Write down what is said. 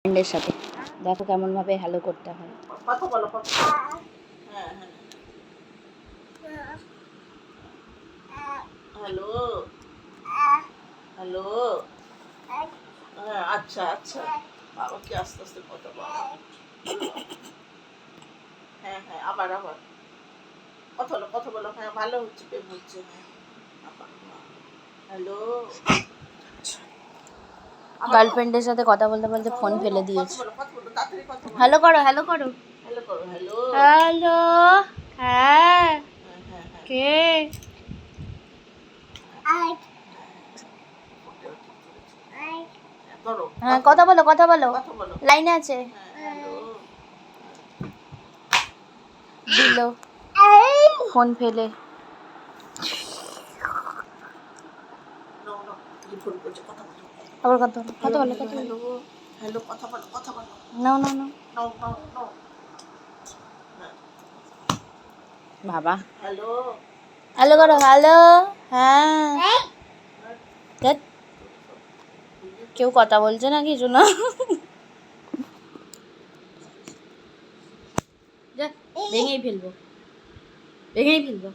ফ্রেন্ডের সাথে দেখো কেমন ভাবে হ্যালো করতে হয়। কথা বলো কথা। হ্যাঁ হ্যাঁ হ্যালো হ্যালো। হ্যাঁ আচ্ছা আচ্ছা বাবাকে আস্তে আস্তে কথা বলো। হ্যাঁ হ্যাঁ আবার আবার কথা বলো হ্যাঁ ভালো হচ্ছে প্রেম হচ্ছে। হ্যালো গার্লফ্রেন্ডের সাথে কথা বলতে বলতে ফোন ফেলে দিয়েছে। কথা বলো তাড়াতাড়ি কথা বলো। হ্যালো করো হ্যালো করো হ্যালো করো হ্যালো। হ্যালো। হ্যাঁ হ্যাঁ হ্যাঁ হ্যাঁ কে? ধরো হ্যাঁ কথা বলো কথা বলো। লাইনে আছে। হ্যালো দিল ফোন ফেলে। নো নো যে ফোন করছে কথা বলো। আবার কথা বলো কথা বলো কথা বলো। হ্যালো হ্যালো কথা বলো। নাও নাও নাও নো নো নো বাবা হ্যালো হ্যালো করো হ্যালো। হ্যাঁ ধ্যাৎ, কেউ কথা বলছে না কিছু না। যা ভেঙেই ফেলবো ভেঙেই ফেলবো।